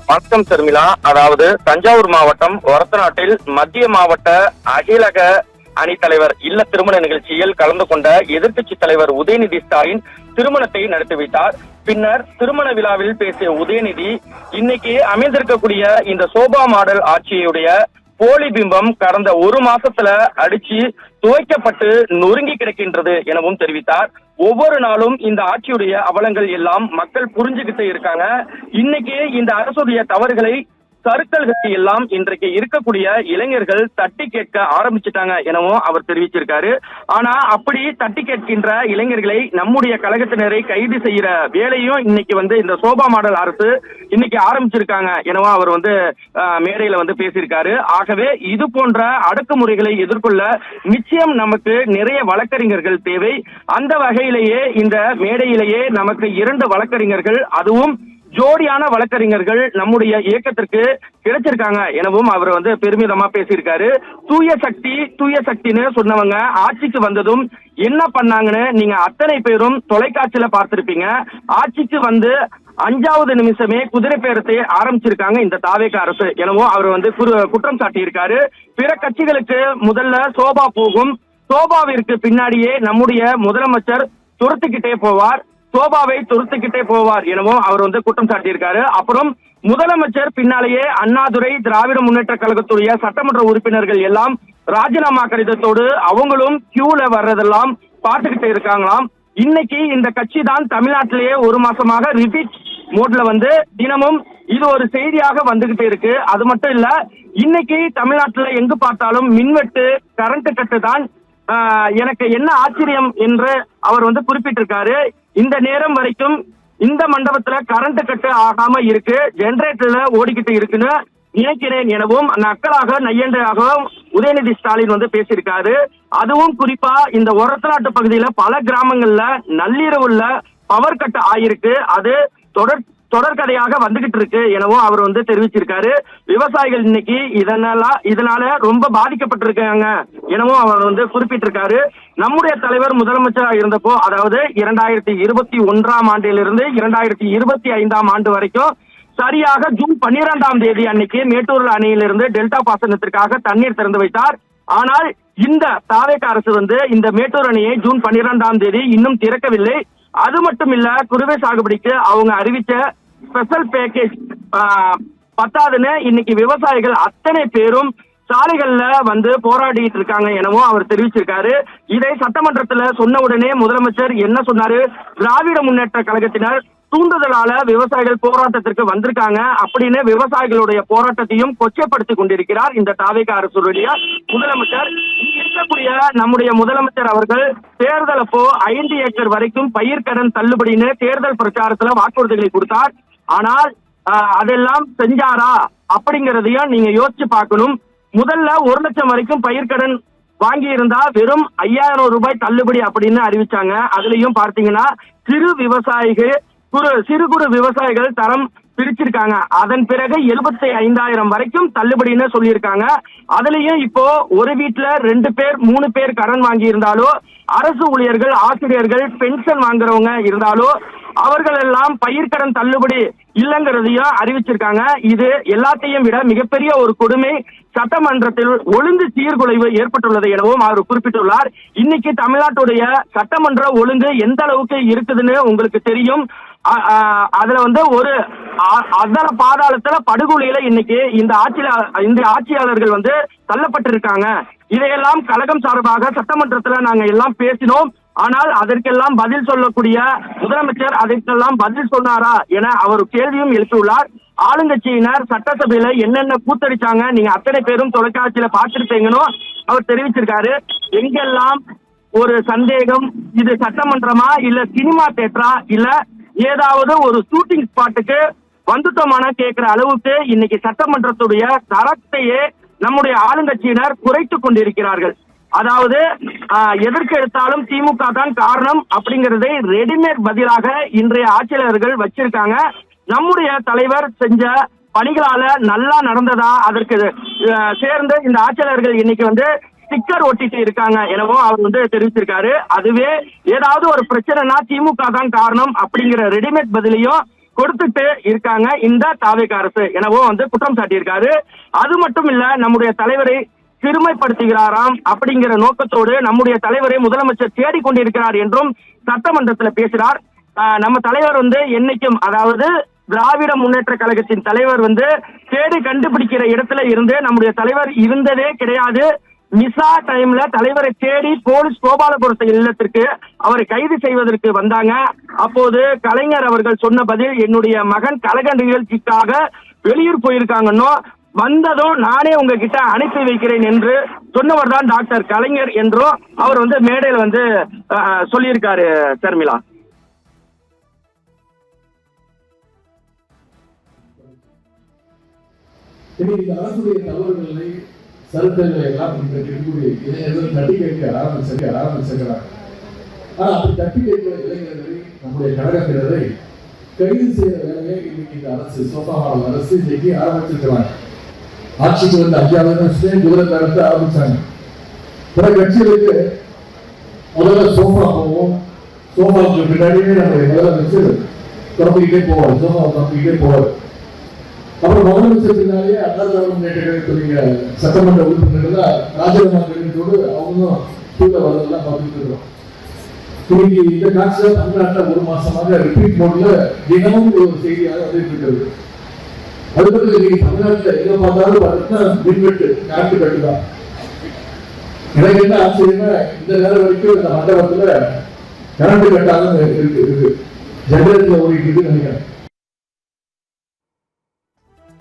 வணக்கம் சர்மிளா. அதாவது தஞ்சாவூர் மாவட்டம் ஒரத்தநாட்டில் மத்திய மாவட்ட அகிலக அணித்தலைவர் இல்ல திருமண நிகழ்ச்சியில் கலந்து கொண்ட எதிர்க்கட்சி தலைவர் உதயநிதி ஸ்டாலின் திருமணத்தை நடத்தி வைத்தார். பின்னர் திருமண விழாவில் பேசிய உதயநிதி, இன்னைக்கு அமைந்திருக்கக்கூடிய இந்த சோபா மாடல் ஆட்சியுடைய போலி பிம்பம் கடந்த ஒரு மாசத்துல அடிச்சு துவைக்கப்பட்டு நொறுங்கி கிடக்கின்றது எனவும் தெரிவித்தார். ஒவ்வொரு நாளும் இந்த ஆட்சியுடைய அவலங்கள் எல்லாம் மக்கள் புரிஞ்சுக்கிட்டு இருக்காங்க. இன்னைக்கு இந்த அரசுடைய தவறுகளை சறுக்கல்கள் எல்லாம் இன்றைக்கு இருக்கக்கூடிய இளைஞர்கள் தட்டி கேட்க ஆரம்பிச்சுட்டாங்க எனவும் அவர் தெரிவிச்சிருக்காரு. ஆனா அப்படி தட்டி கேட்கின்ற இளைஞர்களை நம்முடைய கழகத்தினரை கைது செய்யற வேலையும் இன்னைக்கு இந்த சோபா மாடல் அரசு இன்னைக்கு ஆரம்பிச்சிருக்காங்க எனவும் அவர் மேடையில பேசியிருக்காரு. ஆகவே இது போன்ற அடக்குமுறைகளை எதிர்கொள்ள நிச்சயம் நமக்கு நிறைய வழக்கறிஞர்கள் தேவை. அந்த வகையிலேயே இந்த மேடையிலேயே நமக்கு 2 வழக்கறிஞர்கள், அதுவும் ஜோடியான வழக்கறிஞர்கள் நம்முடைய இயக்கத்திற்கு கிடைச்சிருக்காங்க எனவும் அவர் பெருமிதமா பேசியிருக்காரு. தூய சக்தின்னு சொன்னவங்க ஆட்சிக்கு வந்ததும் என்ன பண்ணாங்கன்னு நீங்க அத்தனை பேரும் தொலைக்காட்சியில பார்த்திருப்பீங்க. ஆட்சிக்கு 5வது நிமிஷமே குதிரை பேரத்தை ஆரம்பிச்சிருக்காங்க இந்த தாவேக அரசு எனவும் அவர் குற்றம் சாட்டியிருக்காரு. பிற கட்சிகளுக்கு முதல்ல சோபா போகும், சோபாவிற்கு பின்னாடியே நம்முடைய முதலமைச்சர் துரத்துக்கிட்டே போவார், சோபாவை துரத்துக்கிட்டே போவார் எனவும் அவர் குற்றம் சாட்டியிருக்காரு. அப்புறம் முதலமைச்சர் பின்னாலேயே அண்ணாதுரை, திராவிட முன்னேற்ற கழகத்துடைய சட்டமன்ற உறுப்பினர்கள் எல்லாம் ராஜினாமா கடிதத்தோடு அவங்களும் கியூல வர்றதெல்லாம் பார்த்துக்கிட்டு இருக்காங்களாம். இன்னைக்கு இந்த கட்சி தான் தமிழ்நாட்டிலேயே ஒரு மாசமாக ரிப்பீட் மோட்ல தினமும் இது ஒரு செய்தியாக வந்துகிட்டு இருக்கு. அது மட்டும் இல்ல, இன்னைக்கு தமிழ்நாட்டில் எங்கு பார்த்தாலும் மின்வெட்டு, கரண்ட் கட்டு தான். எனக்கு என்ன ஆச்சரியம் என்று அவர் குறிப்பிட்டிருக்காரு. இந்த நேரம் வரைக்கும் இந்த மண்டபத்துல கரண்ட் கட்டு ஆகாம இருக்கு, ஜெனரேட்டர்ல ஓடிக்கிட்டு இருக்குன்னு நினைக்கிறேன் எனவும் நக்கலாக நையண்டையாக உதயநிதி ஸ்டாலின் பேசியிருக்காரு. அதுவும் குறிப்பா இந்த ஒரத்தநாட்டு பகுதியில பல கிராமங்கள்ல நள்ளிரவுல பவர் கட் ஆயிருக்கு. அது தொடர்கதையாக வந்துகிட்டு இருக்கு எனவும் அவர் தெரிவிச்சிருக்காரு. விவசாயிகள் இன்னைக்கு இதனால ரொம்ப பாதிக்கப்பட்டிருக்காங்க எனவும் அவர் குறிப்பிட்டிருக்காரு. நம்முடைய தலைவர் முதலமைச்சராக இருந்தப்போ, அதாவது 2021ஆம் ஆண்டிலிருந்து 2025ஆம் ஆண்டு வரைக்கும் சரியாக ஜூன் 12ஆம் தேதி அன்னைக்கு மேட்டூர் அணையிலிருந்து டெல்டா பாசனத்திற்காக தண்ணீர் திறந்து வைத்தார். ஆனால் இந்த தாவேக அரசு இந்த மேட்டூர் அணையை ஜூன் 12ஆம் தேதி இன்னும் திறக்கவில்லை. அது மட்டும் இல்ல, குறுவை சாகுபடிக்கு அவங்க அறிவிச்ச ஸ்பெஷல் பேக்கேஜ் பத்தாதுன்னு இன்னைக்கு விவசாயிகள் அத்தனை பேரும் சாலைகள்ல போராடிட்டு இருக்காங்க எனவும் அவர் தெரிவிச்சிருக்காரு. இதை சட்டமன்றத்துல சொன்ன உடனே முதலமைச்சர் என்ன சொன்னாரு, திராவிட முன்னேற்ற கழகத்தினர் தூண்டுதலால விவசாயிகள் போராட்டத்திற்கு வந்திருக்காங்க அப்படின்னு விவசாயிகளுடைய போராட்டத்தையும் கொச்சைப்படுத்தி கொண்டிருக்கிறார் இந்த தாவேக அரசுடைய முதலமைச்சர். இருக்கக்கூடிய நம்முடைய முதலமைச்சர் அவர்கள் தேர்தல் அப்போ 5 ஏக்கர் வரைக்கும் பயிர்க்கடன் தள்ளுபடின்னு தேர்தல் பிரச்சாரத்துல வாக்குறுதிகளை கொடுத்தார். ஆனால் அதெல்லாம் செஞ்சாரா அப்படிங்கறதையும் நீங்க யோசிச்சு பார்க்கணும். முதல்ல 1 லட்சம் வரைக்கும் பயிர்க்கடன் வாங்கி இருந்தா வெறும் 5000 ரூபாய் தள்ளுபடி அப்படின்னு அறிவிச்சாங்க. அதுலயும் பார்த்தீங்கன்னா சிறு குறு விவசாயிகள் தரம் பிரிச்சிருக்காங்க. அதன் பிறகு 75,000 வரைக்கும் தள்ளுபடின்னு சொல்லியிருக்காங்க. அதுலயும் இப்போ ஒரு வீட்டுல 2 பேர் 3 பேர் கடன் வாங்கி இருந்தாலோ, அரசு ஊழியர்கள், ஆசிரியர்கள், பென்ஷன் வாங்குறவங்க இருந்தாலோ அவர்கள் எல்லாம் பயிர்க்கடன் தள்ளுபடி இல்லைங்கிறதையும் அறிவிச்சிருக்காங்க. இது எல்லாத்தையும் விட மிகப்பெரிய ஒரு கொடுமை, சட்டமன்றத்தில் ஒழுங்கு சீர்குலைவு ஏற்பட்டுள்ளது எனவும் அவர் குறிப்பிட்டுள்ளார். இன்னைக்கு தமிழ்நாட்டுடைய சட்டமன்ற ஒழுங்கு எந்த அளவுக்கு இருக்குதுன்னு உங்களுக்கு தெரியும். அதுல ஒரு அதர பாதாளத்துல படுகொலையில இன்னைக்கு இந்த ஆட்சியாளர்கள் தள்ளப்பட்டிருக்காங்க. இதையெல்லாம் கழகம் சார்பாக சட்டமன்றத்துல நாங்க எல்லாம் பேசினோம். ஆனால் அதற்கெல்லாம் பதில் சொல்லக்கூடிய முதலமைச்சர் அதற்கெல்லாம் பதில் சொன்னாரா என அவர் கேள்வியும் எழுப்பியுள்ளார். ஆளுங்கட்சியினர் சட்டசபையில என்னென்ன கூத்தடிச்சாங்க நீங்க அத்தனை பேரும் தொலைக்காட்சியில பார்த்திருப்பீங்கன்னு அவர் தெரிவிச்சிருக்காரு. எங்கெல்லாம் ஒரு சந்தேகம், இது சட்டமன்றமா இல்ல சினிமா தியேட்டரா இல்ல ஏதாவது ஒரு ஷூட்டிங் ஸ்பாட்டுக்கு வந்துட்டோமான கேட்கிற அளவுக்கு இன்னைக்கு சட்டமன்றத்துடைய தரத்தையே நம்முடைய ஆளுங்கட்சியினர் குறைத்து கொண்டிருக்கிறார்கள். அதாவது எதற்கு எடுத்தாலும் திமுக தான் காரணம் அப்படிங்கறதை ரெடிமேட் பதிலாக இன்றைய ஆட்சியாளர்கள் வச்சிருக்காங்க. நம்முடைய தலைவர் செஞ்ச பணிகளால நல்லா நடந்ததா அதற்கு சேர்ந்து இந்த ஆட்சியாளர்கள் இன்னைக்கு ஸ்டிக்கர் ஒட்டிட்டு இருக்காங்க எனவும் அவர் தெரிவிச்சிருக்காரு. அதுவே ஏதாவது ஒரு பிரச்சனைனா திமுக தான் காரணம் அப்படிங்கிற ரெடிமேட் பதிலையும் கொடுத்துட்டு இருக்காங்க இந்த தாவேக அரசு எனவும் குற்றம் சாட்டியிருக்காரு. அது மட்டும் இல்ல, நம்முடைய தலைவரை சிறுமைப்படுத்துகிறாராம் அப்படிங்கிற நோக்கத்தோடு நம்முடைய தலைவரை முதலமைச்சர் தேடிக்கொண்டிருக்கிறார் என்றும் சட்டமன்றத்தில் பேசுகிறார். நம்ம தலைவர் என்னைக்கும், அதாவது திராவிட முன்னேற்ற கழகத்தின் தலைவர் தேடி கண்டுபிடிக்கிற இடத்துல இருந்து நம்முடைய தலைவர் இருந்ததே கிடையாது. மிசா டைம்ல தலைவரை தேடி போலீஸ் கோபாலபுரத்து இல்லத்திற்கு அவரை கைது செய்வதற்கு வந்தாங்க. அப்போது கலைஞர் அவர்கள் சொன்ன பதில், என்னுடைய மகன் கழக நிகழ்ச்சிக்காக வெளியூர் போயிருக்காங்கன்னோ, வந்ததும் நானே உங்ககிட்ட அனுப்பி வைக்கிறேன் என்று சொன்னவர் தான் டாக்டர் கலைஞர் என்றும் அவர் மேடையில் சொல்லியிருக்காரு. சர்மிளா, அரசுடைய தவறுகளை சருத்தங்களை எல்லாம் தட்டி கேட்க ஆரம்பிச்சிருக்கிறார். ஆனா அப்படி தட்டி கேட்கிற இளைஞர்களை, நம்முடைய கழகத்தினரை கைது செய்யற வேலையை இன்னைக்கு இந்த அரசு, சோபாவால் அரசு இன்னைக்கு ஆரம்பிச்சிருக்கிறாங்க. ஆட்சிக்கு வந்து 5வது வருஷம் குதிரை நடத்த ஆரம்பிச்சாங்க. பிற கட்சிகளுக்கு முதல்ல சோஃபா போவோம், சோஃபாவுக்கு பின்னாடியே நம்முடைய முதலமைச்சர் தொடர்ந்துகிட்டே போவார், சோஃபாவை தொடர்ந்துகிட்டே போவார். அப்புறம் முதலமைச்சர் பின்னாலே அண்ணா திராவிட முன்னேற்ற கழகத்துடைய சட்டமன்ற உறுப்பினர்கள் ராஜினாமா கடிதத்தோடு அவங்களும் கீழே வரதெல்லாம் பார்த்துட்டு இருக்கோம். இன்னைக்கு இந்த காட்சியில தமிழ்நாட்டில் 1 மாசமாக ரிப்பீட் மோட்ல தினமும் ஒரு செய்தியாக வந்துட்டு இருக்கிறது. அதுபோல இன்னைக்கு தமிழ்நாட்டில் எங்க பார்த்தாலும் பார்த்தீங்கன்னா மின்வெட்டு, கரண்ட் கட்டு தான். எனக்கு என்ன ஆச்சரியமா, இந்த நேரம் வரைக்கும் இந்த மண்டபத்துல கரண்ட் கட்டாக இருக்கு, ஜெனரேட்டர்ல ஓடிட்டு இருக்குன்னு நினைக்கிறேன்.